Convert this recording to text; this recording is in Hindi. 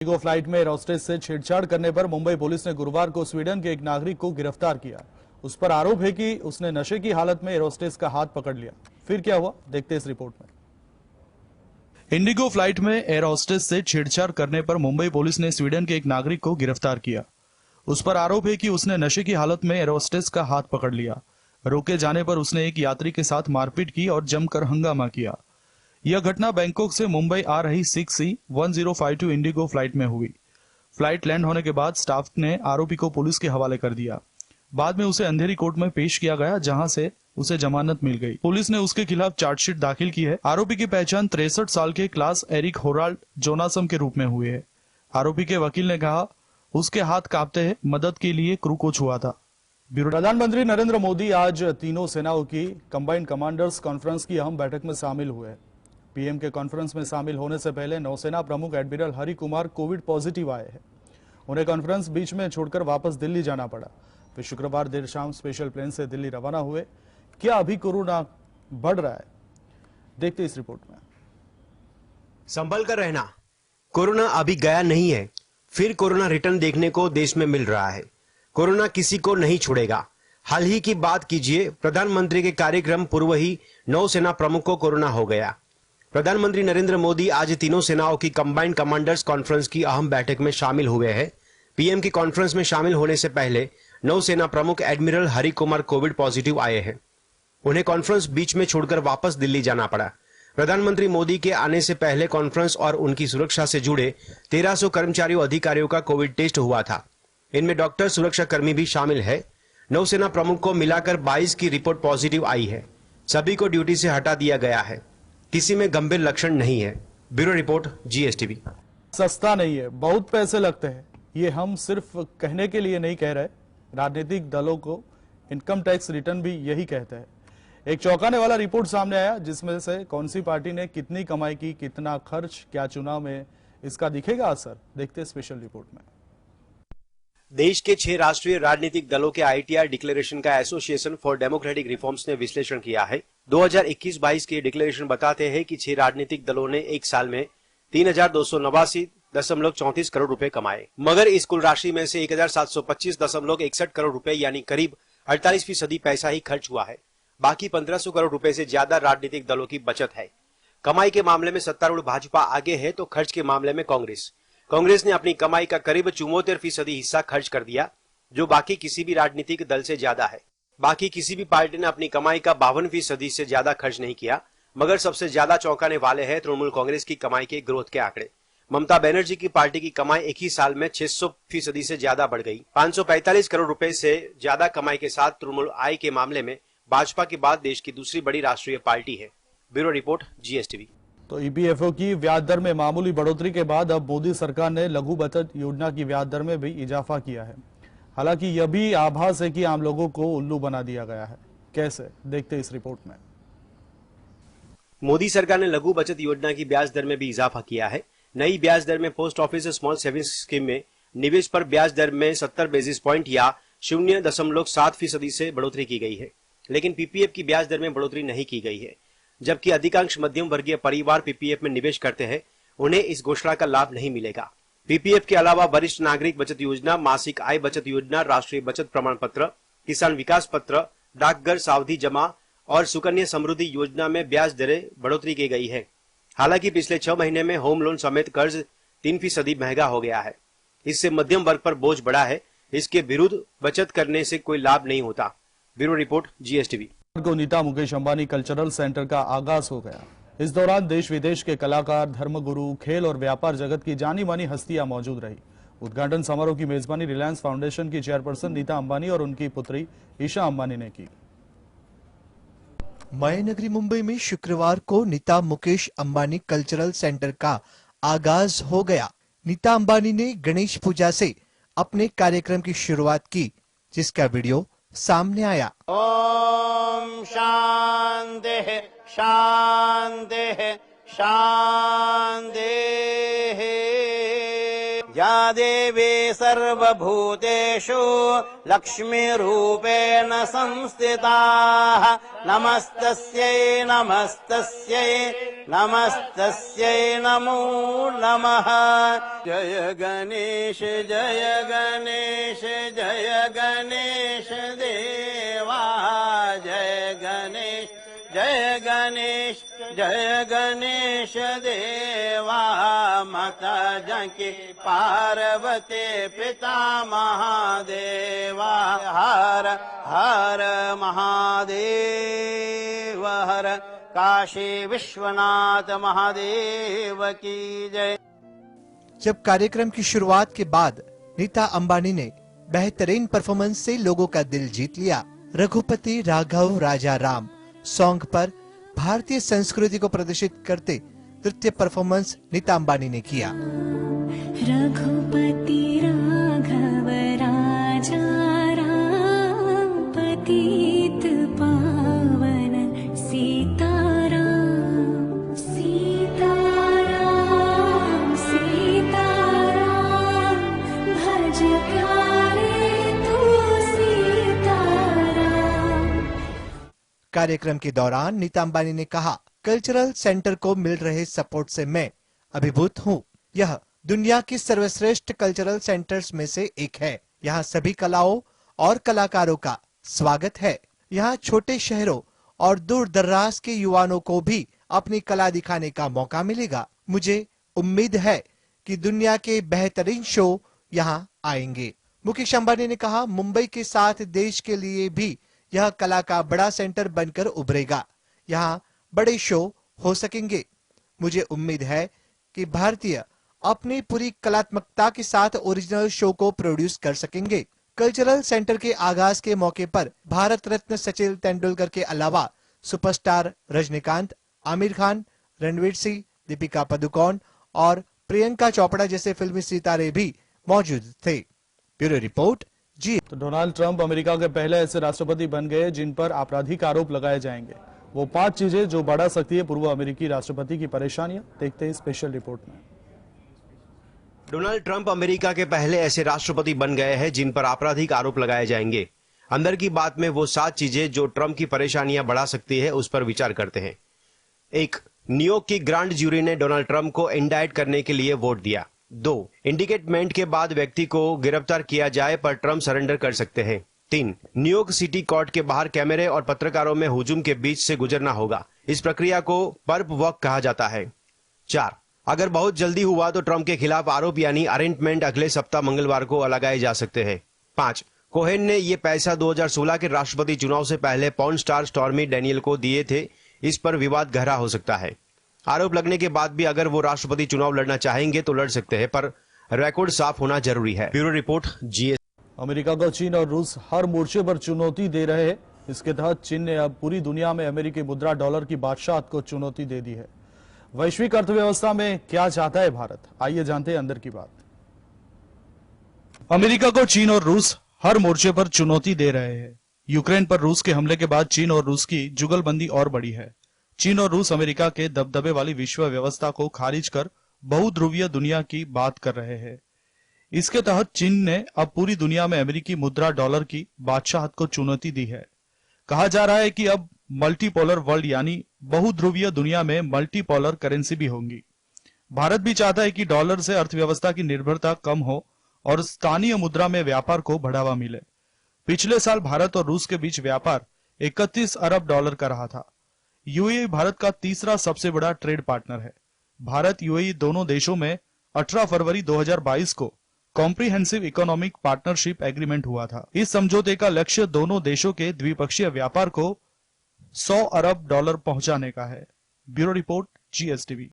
इंडिगो फ्लाइट में एयर होस्टेस से छेड़छाड़ करने पर मुंबई पुलिस ने गुरुवार को स्वीडन के एक नागरिक को गिरफ्तार किया। उस पर आरोप है कि उसने नशे की हालत में एयर होस्टेस का हाथ पकड़ लिया। फिर क्या हुआ, देखते इस रिपोर्ट में। इंडिगो फ्लाइट में एयर होस्टेस से छेड़छाड़ करने पर मुंबई पुलिस ने स्वीडन के एक नागरिक को गिरफ्तार किया। उस पर आरोप है कि उसने नशे की हालत में एयर होस्टेस का हाथ पकड़ लिया। रोके जाने पर उसने एक यात्री के साथ मारपीट की और जमकर हंगामा किया। यह घटना बैंकॉक से मुंबई आ रही 6C1052 इंडिगो फ्लाइट में हुई। फ्लाइट लैंड होने के बाद स्टाफ ने आरोपी को पुलिस के हवाले कर दिया। बाद में उसे अंधेरी कोर्ट में पेश किया गया, जहां से उसे जमानत मिल गई। पुलिस ने उसके खिलाफ चार्जशीट दाखिल की है। आरोपी की पहचान 63 साल के क्लास एरिक होराल्ड जोनासम के रूप में हुई है। आरोपी के वकील ने कहा, उसके हाथ कांपते हैं, मदद के लिए क्रू को छुआ था। प्रधानमंत्री नरेंद्र मोदी आज तीनों सेनाओं की कंबाइंड कमांडर्स कॉन्फ्रेंस की अहम बैठक में शामिल हुए। पीएम के कॉन्फ्रेंस में शामिल होने से पहले नौसेना प्रमुख admiral Hari Kumar Covid positive आए हैं। उन्हें कॉन्फ्रेंस बीच में छोड़कर वापस दिल्ली जाना पड़ा। वे शुक्रवार देर शाम स्पेशल प्लेन से दिल्ली रवाना हुए। क्या अभी कोरोना बढ़ रहा है, देखते इस रिपोर्ट में। संभल कर रहना, कोरोना अभी गया नहीं है। फिर कोरोना रिटर्न देखने को देश में मिल रहा है। कोरोना किसी को नहीं छोड़ेगा। हाल ही की बात कीजिए, प्रधानमंत्री के कार्यक्रम पूर्व ही नौसेना प्रमुख को कोरोना हो गया। प्रधानमंत्री नरेंद्र मोदी आज तीनों सेनाओं की कंबाइंड कमांडर्स कॉन्फ्रेंस की अहम बैठक में शामिल हुए हैं। पीएम की कॉन्फ्रेंस में शामिल होने से पहले नौसेना प्रमुख admiral Hari Kumar Covid positive आए हैं। उन्हें कॉन्फ्रेंस बीच में छोड़कर वापस दिल्ली जाना पड़ा। प्रधानमंत्री मोदी के आने से पहले कॉन्फ्रेंस और उनकी सुरक्षा से जुड़े 1300 कर्मचारियों अधिकारियों का कोविड टेस्ट हुआ था। इनमें डॉक्टर, सुरक्षा कर्मी भी शामिल है। नौसेना प्रमुख को मिलाकर 22 की रिपोर्ट पॉजिटिव आई है। सभी को ड्यूटी से हटा दिया गया है। किसी में गंभीर लक्षण नहीं है। Bureau report, GSTV। सस्ता नहीं है, बहुत पैसे लगते हैं। ये हम सिर्फ कहने के लिए नहीं कह रहे। राजनीतिक दलों को इनकम टैक्स रिटर्न भी यही कहते हैं। एक चौंकाने वाला रिपोर्ट सामने आया, जिसमें से कौन सी पार्टी ने कितनी कमाई की, कितना खर्च, क्या चुनाव में इसका दिखेगा असर, देखते स्पेशल रिपोर्ट में। देश के 6 राष्ट्रीय राजनीतिक दलों के ITR डिक्लेरेशन का एसोसिएशन फॉर डेमोक्रेटिक रिफॉर्म्स ने विश्लेषण किया है। 2021-22 के डिक्लेरेशन बताते हैं कि 6 राजनीतिक दलों ने एक साल में 3289.34 करोड़ रुपए कमाए, मगर इस कुल राशि में से 1725.61 करोड़ रुपए यानी करीब 48% पैसा ही खर्च हुआ है। बाकी 1500 करोड़ रुपए से ज्यादा राजनीतिक दलों की बचत है। कमाई के मामले में सत्तारूढ़ भाजपा आगे है, तो खर्च के मामले में कांग्रेस ने अपनी कमाई का करीब 74% हिस्सा खर्च कर दिया, जो बाकी किसी भी राजनीतिक दल से ज्यादा है। बाकी किसी भी पार्टी ने अपनी कमाई का 52% से ज्यादा खर्च नहीं किया, मगर सबसे ज्यादा चौंकाने वाले हैं तृणमूल कांग्रेस की कमाई के ग्रोथ के आंकड़े। ममता बनर्जी की पार्टी की कमाई एक ही साल में 600% से ज्यादा बढ़ गई। 545 करोड़ रुपए से ज्यादा कमाई के साथ तृणमूल आय के मामले में भाजपा के बाद देश की दूसरी बड़ी राष्ट्रीय पार्टी है। Bureau report, GSTV। तो EPFO की ब्याज दर में मामूली बढ़ोतरी के बाद अब मोदी सरकार ने लघु बचत योजना की ब्याज दर में भी इजाफा किया है। हालांकि यह भी आभास है कि आम लोगों को उल्लू बना दिया गया है। कैसे, देखते इस रिपोर्ट में। मोदी सरकार ने लघु बचत योजना की ब्याज दर में भी इजाफा किया है। नई ब्याज दर में post office small savings scheme में निवेश पर ब्याज दर में 70 बेसिस पॉइंट या 0.7% से बढ़ोतरी की गई है, लेकिन PPF की ब्याज दर में बढ़ोतरी नहीं की गई है। जबकि अधिकांश मध्यम वर्गीय परिवार PPF में निवेश करते हैं, उन्हें इस घोषणा का लाभ नहीं मिलेगा। PPF के अलावा वरिष्ठ नागरिक बचत योजना, मासिक आय बचत योजना, राष्ट्रीय बचत प्रमाण पत्र, किसान विकास पत्र, डाकघर सावधि जमा और सुकन्या समृद्धि योजना में ब्याज दरें बढ़ोतरी की गई है। हालांकि पिछले 6 महीने में होम लोन समेत कर्ज 3% महंगा हो गया है। इससे मध्यम वर्ग पर बोझ बढ़ा है। इसके विरुद्ध बचत करने से कोई लाभ नहीं होता। Bureau report, GSTV। को नीता मुकेश अंबानी कल्चरल सेंटर का आगाज हो गया। इस दौरान देश विदेश के कलाकार, धर्मगुरु, खेल और व्यापार जगत की जानी मानी हस्तियां मौजूद रही। उद्घाटन समारोह की मेजबानी रिलायंस फाउंडेशन की चेयरपर्सन नीता अंबानी और उनकी पुत्री ईशा अंबानी ने की। मायानगरी मुंबई में शुक्रवार को नीता मुकेश अंबानी कल्चरल सेंटर का आगाज हो गया। नीता अंबानी ने गणेश पूजा से अपने कार्यक्रम की शुरुआत की, जिसका वीडियो सामने आया। ओम शांति शांति शांति। या देवी सर्वभूतेषु लक्ष्मीरूपेण संस्थिता नमस्तस्यै नमस्तस्यै नमस्तस्यै नमो नमः। जय गणेश जय गणेश जय गणेश देवा जय गणेश जय गणेश जय गणेश देवा माता जानकी पार्वती पिता महादेवा हर हर महादेव हर काशी विश्वनाथ महादेव की जय। जब कार्यक्रम की शुरुआत के बाद नीता अंबानी ने बेहतरीन परफॉर्मेंस से लोगों का दिल जीत लिया। रघुपति राघव राजा राम सॉन्ग पर भारतीय संस्कृति को प्रदर्शित करते नृत्य परफॉर्मेंस नीता अंबानी ने किया। रघुपति राघव राजा राम पतित पावन सीताराम सीताराम सीताराम भज प्यारे तू सीताराम। कार्यक्रम के दौरान नीता अंबानी ने कहा, कल्चरल सेंटर को मिल रहे सपोर्ट से मैं अभिभूत हूँ। यह दुनिया की सर्वश्रेष्ठ कल्चरल सेंटर्स में से एक है। यहाँ सभी कलाओं और कलाकारों का स्वागत है। यहाँ छोटे शहरों और दूर दराज के युवाओं को भी अपनी कला दिखाने का मौका मिलेगा। मुझे उम्मीद है कि दुनिया के बेहतरीन शो यहाँ आएंगे। मुकेश अंबानी ने कहा, मुंबई के साथ देश के लिए भी यह कला का बड़ा सेंटर बनकर उभरेगा। यहाँ बड़े शो हो सकेंगे। मुझे उम्मीद है कि भारतीय अपनी पूरी कलात्मकता के साथ ओरिजिनल शो को प्रोड्यूस कर सकेंगे। कल्चरल सेंटर के आगाज के मौके पर भारत रत्न सचिन तेंदुलकर के अलावा सुपरस्टार रजनीकांत, आमिर खान, रणवीर सिंह, दीपिका पादुकोण और प्रियंका चोपड़ा जैसे फिल्मी सितारे भी मौजूद थे। ब्यूरो रिपोर्ट जी। तो डोनाल्ड ट्रंप अमेरिका के पहले ऐसे राष्ट्रपति बन गए जिन पर आपराधिक आरोप लगाए जाएंगे। वो 5 चीजें जो बढ़ा सकती है पूर्व अमेरिकी राष्ट्रपति की परेशानियां, देखते हैं स्पेशल रिपोर्ट में। डोनाल्ड ट्रंप अमेरिका के पहले ऐसे राष्ट्रपति बन गए हैं जिन पर आपराधिक आरोप लगाए जाएंगे। अंदर की बात में वो 7 चीजें जो ट्रंप की परेशानियां बढ़ा सकती है उस पर विचार करते हैं। 1. न्यूयॉर्क की ग्रांड ज्यूरी ने डोनाल्ड ट्रंप को इंडाइट करने के लिए वोट दिया। 2. इंडिकेटमेंट के बाद व्यक्ति को गिरफ्तार किया जाए पर ट्रंप सरेंडर कर सकते हैं। 3. न्यूयॉर्क सिटी कोर्ट के बाहर कैमरे और पत्रकारों में हुजूम के बीच से गुजरना होगा। इस प्रक्रिया को पर्प वॉक कहा जाता है। 4. अगर बहुत जल्दी हुआ तो ट्रंप के खिलाफ आरोप यानी अरेंजमेंट अगले सप्ताह मंगलवार को लगाए जा सकते हैं। 5. कोहेन ने ये पैसा 2016 के राष्ट्रपति चुनाव से पहले पॉर्न स्टार स्टॉर्मी डैनियल को दिए थे। इस पर विवाद गहरा हो सकता है। आरोप लगने के बाद भी अगर वो राष्ट्रपति चुनाव लड़ना चाहेंगे तो लड़ सकते हैं, पर रिकॉर्ड साफ होना जरूरी है। Bureau report GS। अमेरिका को चीन और रूस हर मोर्चे पर चुनौती दे रहे हैं। इसके तहत चीन ने अब पूरी दुनिया में अमेरिकी मुद्रा डॉलर की बादशाहत को चुनौती दे दी है। वैश्विक अर्थव्यवस्था में क्या चाहता है भारत, आइए जानते हैं अंदर की बात। अमेरिका को चीन और रूस हर मोर्चे पर चुनौती दे रहे हैं। यूक्रेन पर रूस के हमले के बाद चीन और रूस की जुगलबंदी और बढ़ी है। चीन और रूस अमेरिका के दबदबे वाली विश्व व्यवस्था को खारिज कर बहुध्रुवीय दुनिया की बात कर रहे हैं। इसके तहत चीन ने अब पूरी दुनिया में अमेरिकी मुद्रा डॉलर की बादशाहत को चुनौती दी है। कहा जा रहा है कि अब मल्टीपोलर वर्ल्ड यानी बहुध्रुवीय दुनिया में मल्टीपोलर करेंसी भी होंगी। भारत भी चाहता है कि डॉलर से अर्थव्यवस्था की निर्भरता कम हो और स्थानीय मुद्रा में व्यापार को बढ़ावा मिले। पिछले साल भारत और रूस के बीच व्यापार 31 अरब डॉलर का रहा था। यूएई भारत का तीसरा सबसे बड़ा ट्रेड पार्टनर है। भारत यूएई दोनों देशों में 18 फरवरी 2022 को कॉम्प्रिहेंसिव इकोनॉमिक पार्टनरशिप एग्रीमेंट हुआ था। इस समझौते का लक्ष्य दोनों देशों के द्विपक्षीय व्यापार को 100 अरब डॉलर पहुंचाने का है। Bureau report GSTV।